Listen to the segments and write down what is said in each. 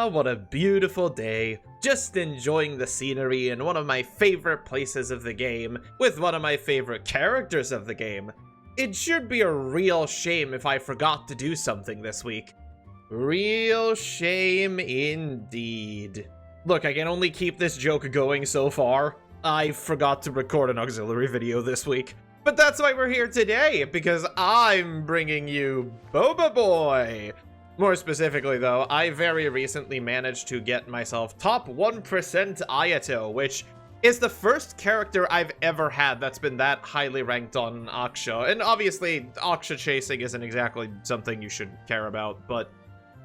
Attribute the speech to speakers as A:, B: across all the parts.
A: Ah, what a beautiful day. Just enjoying the scenery in one of my favorite places of the game, with one of my favorite characters of the game. It should be a real shame if I forgot to do something this week. Real shame indeed. Look, I can only keep this joke going so far. I forgot to record an auxiliary video this week. But that's why we're here today, because I'm bringing you Boba Boy. More specifically, though, I very recently managed to get myself top 1% Ayato, which is the first character I've ever had that's been that highly ranked on Aksha. And obviously, Aksha chasing isn't exactly something you should care about, but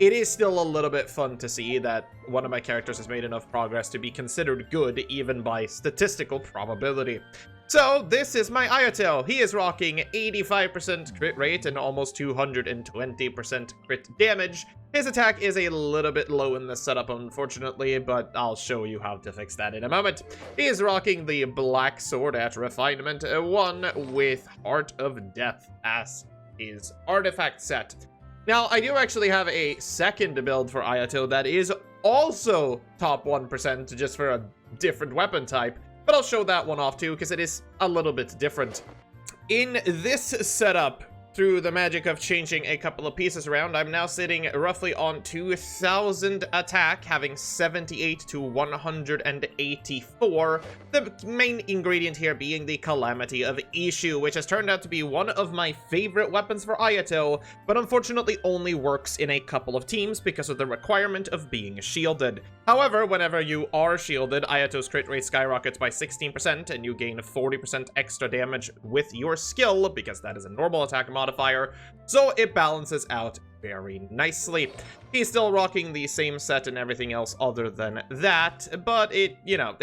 A: it is still a little bit fun to see that one of my characters has made enough progress to be considered good, even by statistical probability. So, this is my Ayato. He is rocking 85% crit rate and almost 220% crit damage. His attack is a little bit low in the setup, unfortunately, but I'll show you how to fix that in a moment. He is rocking the Black Sword at Refinement 1 with Heart of Death as his artifact set. Now, I do actually have a second build for Ayato that is also top 1% just for a different weapon type. But I'll show that one off too, because it is a little bit different. In this setup, through the magic of changing a couple of pieces around, I'm now sitting roughly on 2,000 attack, having 78 to 184. The main ingredient here being the Calamity of Ishu, which has turned out to be one of my favorite weapons for Ayato, but unfortunately only works in a couple of teams because of the requirement of being shielded. However, whenever you are shielded, Ayato's crit rate skyrockets by 16%, and you gain 40% extra damage with your skill, because that is a normal attack modifier, so it balances out very nicely. He's still rocking the same set and everything else other than that, but it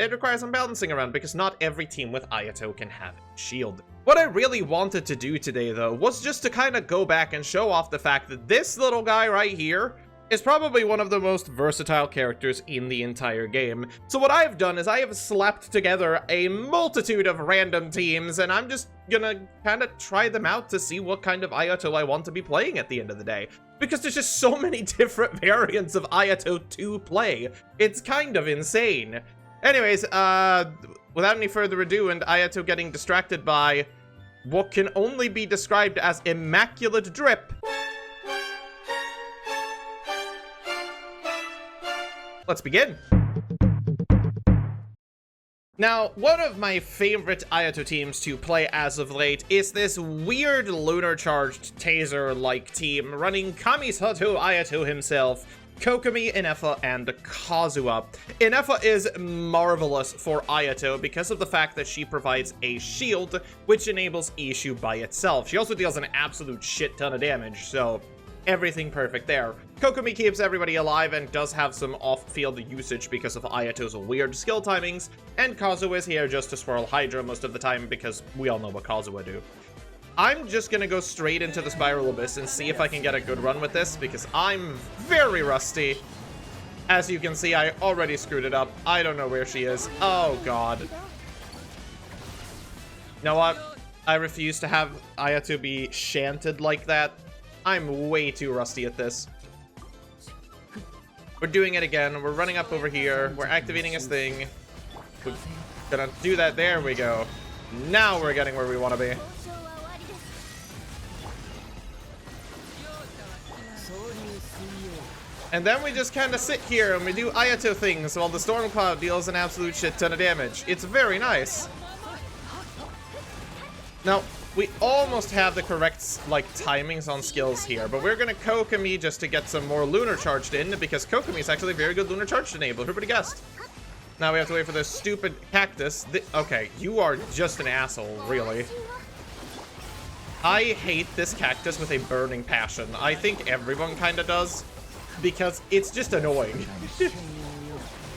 A: requires some balancing around because not every team with Ayato can have shield. What I really wanted to do today, though, was just to kind of go back and show off the fact that this little guy right here is probably one of the most versatile characters in the entire game. So what I've done is I have slapped together a multitude of random teams, and I'm just gonna kind of try them out to see what kind of Ayato I want to be playing at the end of the day. Because there's just so many different variants of Ayato to play. It's kind of insane. Anyways, without any further ado, and Ayato getting distracted by what can only be described as immaculate drip, let's begin. Now, one of my favorite Ayato teams to play as of late is this weird lunar-charged taser-like team running Kamisato Ayato himself, Kokomi, Inefa, and Kazuha. Inefa is marvelous for Ayato because of the fact that she provides a shield, which enables Ishu by itself. She also deals an absolute shit ton of damage, so everything perfect there. Kokomi keeps everybody alive and does have some off-field usage because of Ayato's weird skill timings, and Kazuha is here just to swirl Hydra most of the time because we all know what Kazuha do. I'm just gonna go straight into the Spiral Abyss and see if I can get a good run with this because I'm very rusty. As you can see, I already screwed it up. I don't know where she is. Oh god. You know what? I refuse to have Ayato be shanted like that. I'm way too rusty at this. We're doing it again. We're running up over here. We're activating his thing. We're gonna do that. There we go. Now we're getting where we want to be. And then we just kind of sit here and we do Ayato things while the Storm Cloud deals an absolute shit ton of damage. It's very nice. Now, we almost have the correct, timings on skills here, but we're gonna Kokomi just to get some more Lunar charged in, because Kokomi is actually a very good Lunar charge to enable. Everybody guessed. Now we have to wait for this stupid cactus. Okay, you are just an asshole, really. I hate this cactus with a burning passion. I think everyone kind of does, because it's just annoying.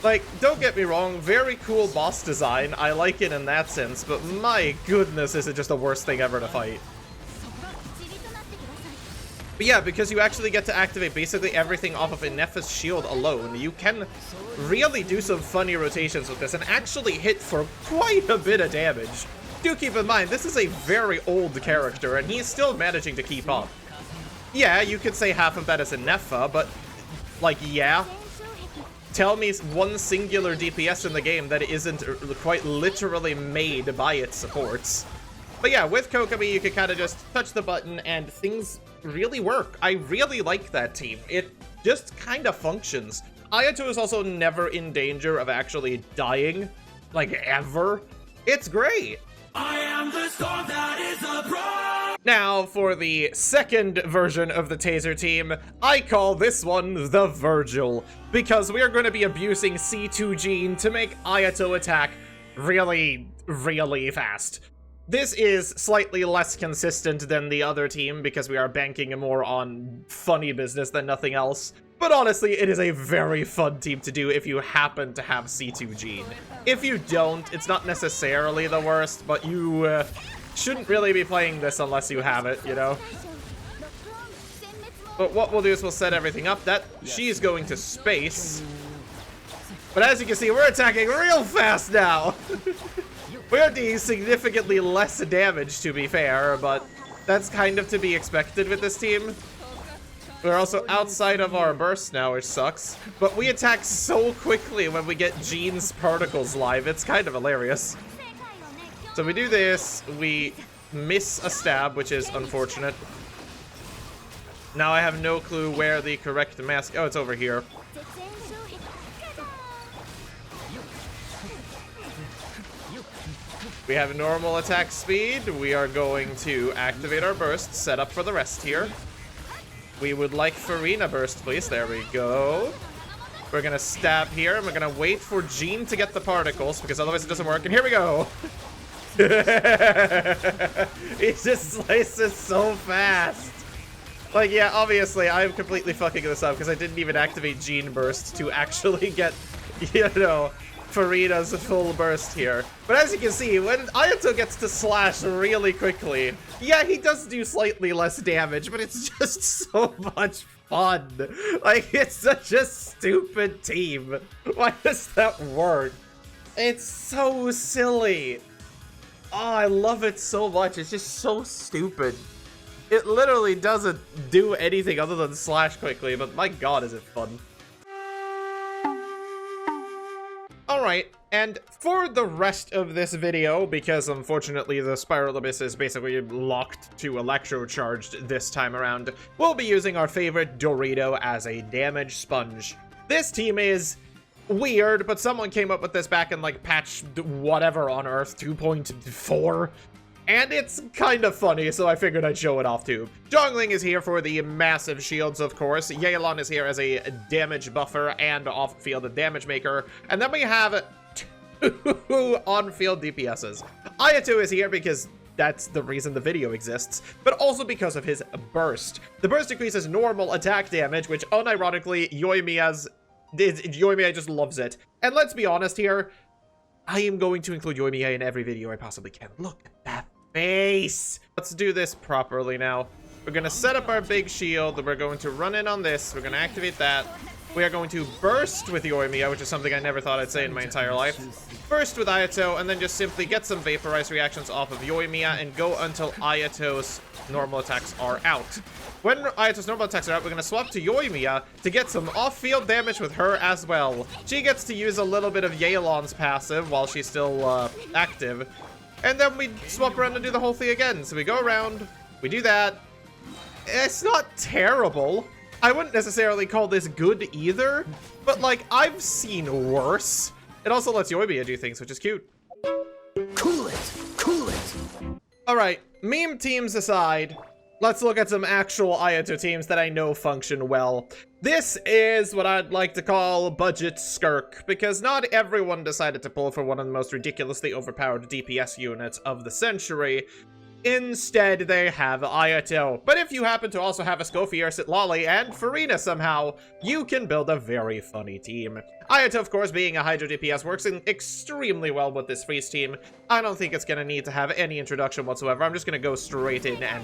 A: Like, don't get me wrong, very cool boss design. I like it in that sense, but my goodness, is it just the worst thing ever to fight. But yeah, because you actually get to activate basically everything off of Inefa's shield alone, you can really do some funny rotations with this and actually hit for quite a bit of damage. Do keep in mind, this is a very old character, and he's still managing to keep up. Yeah, you could say half of that is Inefa, but, yeah. tell me one singular DPS in the game that isn't quite literally made by its supports. But yeah, with Kokomi, you can kind of just touch the button and things really work. I really like that team. It just kind of functions. Ayato is also never in danger of actually dying, like ever. It's great. I am the storm that is abroad. Now, for the second version of the Taser team, I call this one the Virgil, because we are going to be abusing C2 Gene to make Ayato attack really, really fast. This is slightly less consistent than the other team because we are banking more on funny business than nothing else. But honestly, it is a very fun team to do if you happen to have C2 Gene. If you don't, it's not necessarily the worst, but you shouldn't really be playing this unless you have it, you know? But what we'll do is we'll set everything up that she's going to space. But as you can see, we're attacking real fast now. We're doing significantly less damage, to be fair, but that's kind of to be expected with this team. We're also outside of our burst now, which sucks. But we attack so quickly when we get Gene's particles live, it's kind of hilarious. So we do this, we miss a stab, which is unfortunate. Now I have no clue where the correct mask... Oh, it's over here. We have normal attack speed. We are going to activate our burst, set up for the rest here. We would like Farina burst, please. There we go. We're gonna stab here, and we're gonna wait for Gene to get the particles, because otherwise it doesn't work. And here we go. He just slices so fast. Like, yeah, obviously, I'm completely fucking this up, because I didn't even activate Gene burst to actually get, you know, Farina's full burst here. But as you can see, when Ayato gets to slash really quickly, yeah, he does do slightly less damage, but it's just so much fun. Like, it's such a stupid team. Why does that work? It's so silly. Oh, I love it so much. It's just so stupid. It literally doesn't do anything other than slash quickly, but my god, is it fun. Alright, and for the rest of this video, because unfortunately the Spiral Abyss is basically locked to electro-charged this time around, we'll be using our favorite Dorito as a damage sponge. This team is weird, but someone came up with this back in like patch whatever on Earth, 2.4. And it's kind of funny, so I figured I'd show it off too. Zhongling is here for the massive shields, of course. Yelan is here as a damage buffer and off-field damage maker. And then we have two on-field DPSs. Ayato is here because that's the reason the video exists, but also because of his burst. The burst increases normal attack damage, which unironically, Yoimiya just loves it. And let's be honest here, I am going to include Yoimiya in every video I possibly can. Look at that face. Let's do this properly now. We're going to set up our big shield. We're going to run in on this. We're going to activate that. We are going to burst with Yoimiya, which is something I never thought I'd say in my entire life. Burst with Ayato, and then just simply get some Vaporize reactions off of Yoimiya and go until Ayato's normal attacks are out. When Ayato's normal attacks are out, we're going to swap to Yoimiya to get some off-field damage with her as well. She gets to use a little bit of Yelan's passive while she's still active. And then we swap around and do the whole thing again. So we go around, we do that. It's not terrible. I wouldn't necessarily call this good either, but like, I've seen worse. It also lets Yoimiya do things, which is cute. Cool it, cool it. All right, meme teams aside, let's look at some actual Ayato teams that I know function well. This is what I'd like to call budget skirk, because not everyone decided to pull for one of the most ridiculously overpowered DPS units of the century. Instead, they have Ayato. But if you happen to also have a Scofier, Sitlali, and Farina somehow, you can build a very funny team. Ayato, of course, being a Hydro DPS, works in extremely well with this freeze team. I don't think it's going to need to have any introduction whatsoever. I'm just going to go straight in and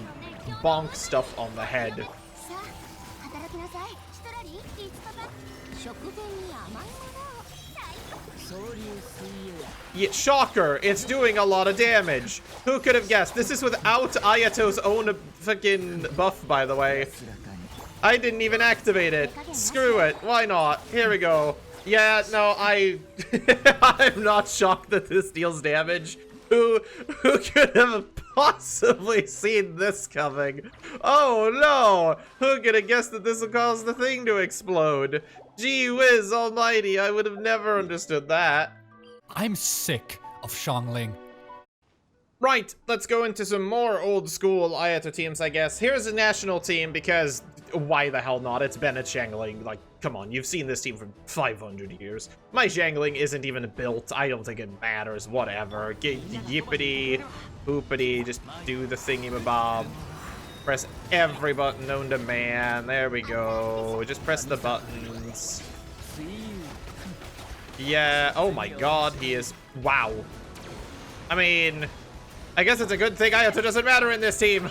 A: bonk stuff on the head. Yeah, shocker, it's doing a lot of damage. Who could have guessed? This is without Ayato's own fucking buff, by the way. I didn't even activate it. Screw it, why not? Here we go. Yeah, no, I'm not shocked that this deals damage. Who could have possibly seen this coming? Oh no! Who could have guessed that this would cause the thing to explode? Gee whiz almighty, I would have never understood that.
B: I'm sick of Xiangling.
A: Right, let's go into some more old school Ayato teams, I guess. Here's a national team because why the hell not? It's Bennett Xiangling. Like, come on, you've seen this team for 500 years. My Xiangling isn't even built. I don't think it matters. Whatever. Yippity, hoopity, just do the thingy-mabob. Press every button known to man. There we go. Just press the buttons. Yeah, oh my god, he is... Wow. I mean... I guess it's a good thing Ayato doesn't matter in this team.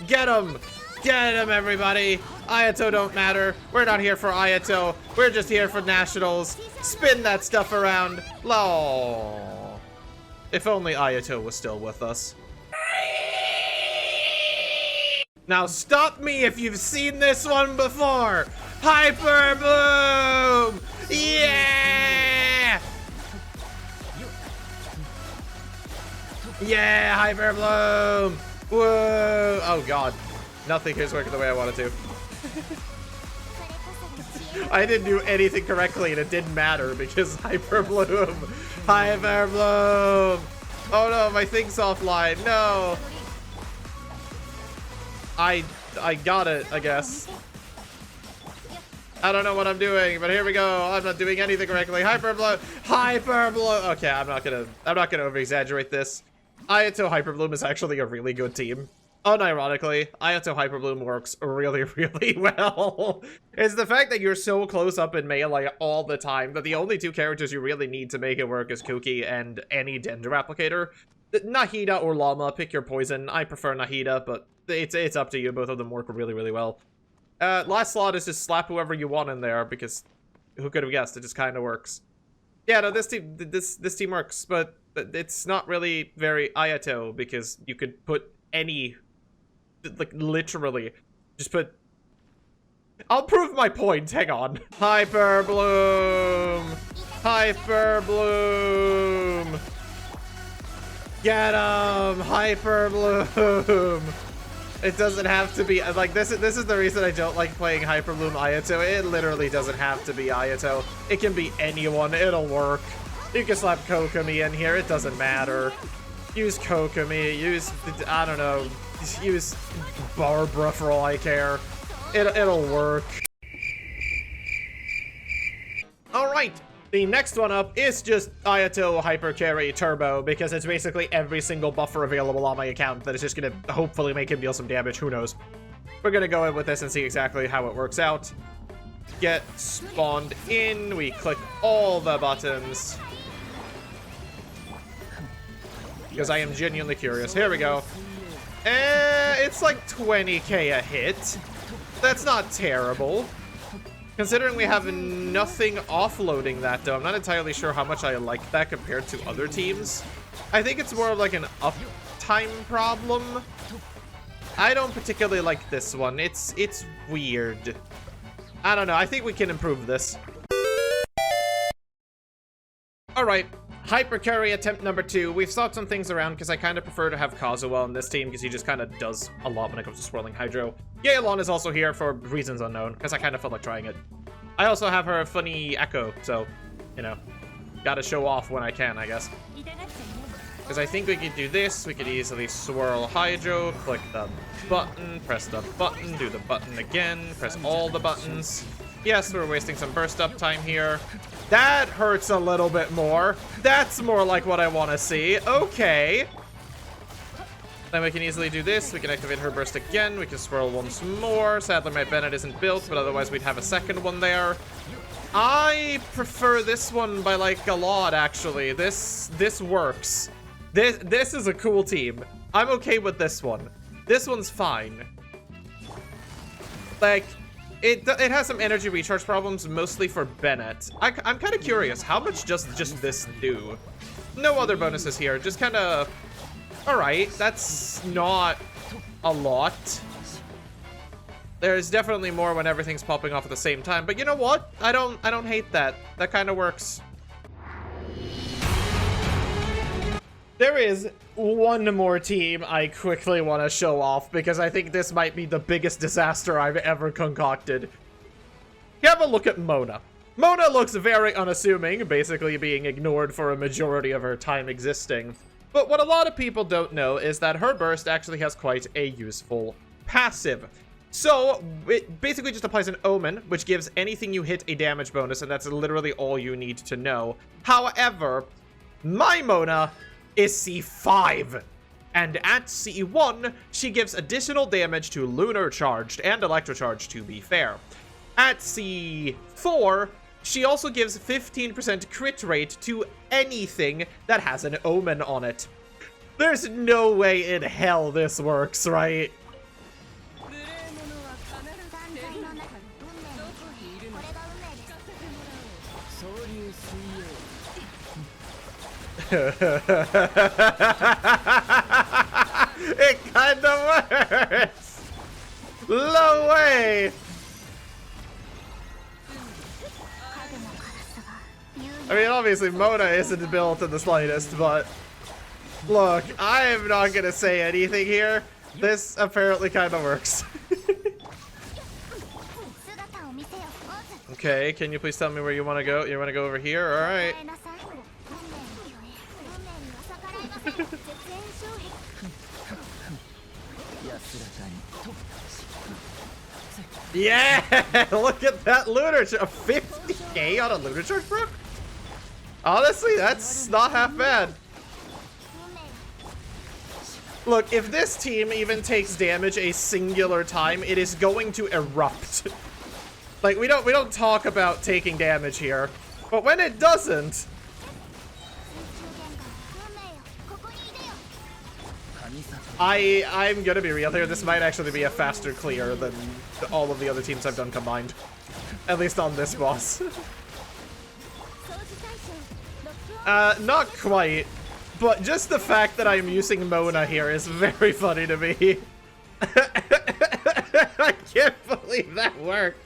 A: Get him! Get him, everybody! Ayato don't matter. We're not here for Ayato. We're just here for nationals. Spin that stuff around. Lol. If only Ayato was still with us. Now stop me if you've seen this one before. Hyperbloom! Yeah! Yeah, Hyperbloom! Whoa! Oh god. Nothing here's working the way I wanted to. I didn't do anything correctly and it didn't matter because Hyperbloom! Hyperbloom! Oh no, my thing's offline. No! I got it, I guess. I don't know what I'm doing, but here we go. I'm not doing anything correctly. Hyperbloom! Hyperbloom! Okay, I'm not gonna over-exaggerate this. Ayato Hyperbloom is actually a really good team. Unironically, Ayato Hyperbloom works really, really well. It's the fact that you're so close up in melee all the time that the only two characters you really need to make it work is Kuki and any Dendro applicator. Nahida or Llama, pick your poison. I prefer Nahida, but it's up to you. Both of them work really, really well. Last slot is just slap whoever you want in there because who could have guessed? It just kind of works. Yeah, no, this team works, but it's not really very Ayato because you could put any, like literally, just put. I'll prove my point. Hang on. Hyperbloom, Hyperbloom. Get him, Hyperbloom. It doesn't have to be like this is the reason I don't like playing Hyperbloom Ayato. It literally doesn't have to be Ayato. It can be anyone. It'll work. You can slap Kokomi in here. It doesn't matter. Use Kokomi. Use I don't know. Use Barbara for all I care. It'll work. All right. The next one up is just Ayato Hyper Carry Turbo because it's basically every single buffer available on my account that is just going to hopefully make him deal some damage. Who knows? We're going to go in with this and see exactly how it works out. Get spawned in. We click all the buttons. Because I am genuinely curious. Here we go. It's like 20k a hit. That's not terrible. Considering we have nothing offloading that, though, I'm not entirely sure how much I like that compared to other teams. I think it's more of like an uptime problem. I don't particularly like this one. It's weird. I don't know. I think we can improve this. All right. Hyper Carry attempt number 2. We've swapped some things around because I kind of prefer to have Kazuha on this team because he just kind of does a lot when it comes to swirling Hydro. Yaelon is also here for reasons unknown because I kind of felt like trying it. I also have her funny Echo, so, you know, gotta show off when I can, I guess. Because I think we could do this. We could easily swirl Hydro, click the button, press the button, do the button again, press all the buttons. Yes, we're wasting some burst up time here. That hurts a little bit more. That's more like what I want to see. Okay. Then we can easily do this. We can activate her burst again. We can swirl once more. Sadly, my Bennett isn't built, but otherwise we'd have a second one there. I prefer this one by like a lot, actually. This works. This is a cool team. I'm okay with this one. This one's fine. Like, it has some energy recharge problems, mostly for Bennett. I'm kind of curious, how much does just this do? No other bonuses here, just kind of... Alright, that's not a lot. There's definitely more when everything's popping off at the same time, but you know what? I don't hate that. That kind of works. There is one more team I quickly want to show off because I think this might be the biggest disaster I've ever concocted. Have a look at Mona. Mona looks very unassuming, basically being ignored for a majority of her time existing. But what a lot of people don't know is that her burst actually has quite a useful passive. So, it basically just applies an omen, which gives anything you hit a damage bonus, and that's literally all you need to know. However, my Mona is C5. And at C1, she gives additional damage to Lunar Charged and Electrocharged, to be fair. At C4, she also gives 15% crit rate to anything that has an omen on it. There's no way in hell this works, right? It kinda works! No way! I mean, obviously, Mona isn't built in the slightest, but look, I am not gonna say anything here. This apparently kinda works. Okay, can you please tell me where you want to go? You want to go over here? Alright. Yeah! Look at that Lunar Charge. 50k on a Lunar Charge, bro? Honestly, that's not half bad. Look, if this team even takes damage a singular time, it is going to erupt. Like, we don't talk about taking damage here, but when it doesn't, I'm gonna be real here. This might actually be a faster clear than all of the other teams I've done combined, at least on this boss. Not quite, but just the fact that I'm using Mona here is very funny to me. I can't believe that worked.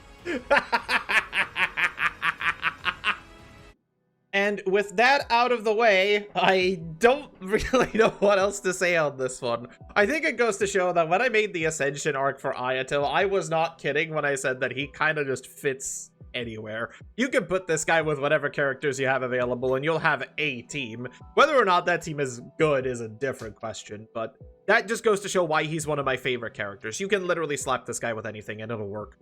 A: And with that out of the way, I don't really know what else to say on this one. I think it goes to show that when I made the Ascension arc for Ayato, I was not kidding when I said that he kind of just fits anywhere. You can put this guy with whatever characters you have available and you'll have a team. Whether or not that team is good is a different question, but that just goes to show why he's one of my favorite characters. You can literally slap this guy with anything and it'll work.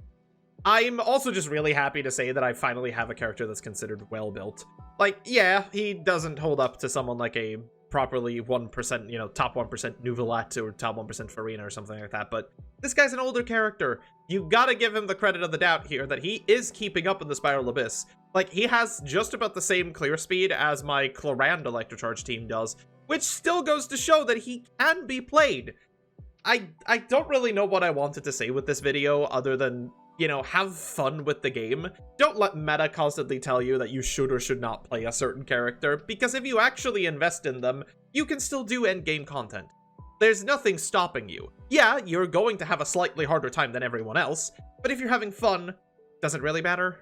A: I'm also just really happy to say that I finally have a character that's considered well-built. Like, yeah, he doesn't hold up to someone like a properly 1%, you know, top 1% Nuvolat or top 1% Farina or something like that, but this guy's an older character. You gotta give him the credit of the doubt here that he is keeping up in the Spiral Abyss. Like, he has just about the same clear speed as my Clorand Electrocharge team does, which still goes to show that he can be played. I don't really know what I wanted to say with this video other than, you know, have fun with the game. Don't let meta constantly tell you that you should or should not play a certain character, because if you actually invest in them, you can still do endgame content. There's nothing stopping you. Yeah, you're going to have a slightly harder time than everyone else, but if you're having fun, does it really matter?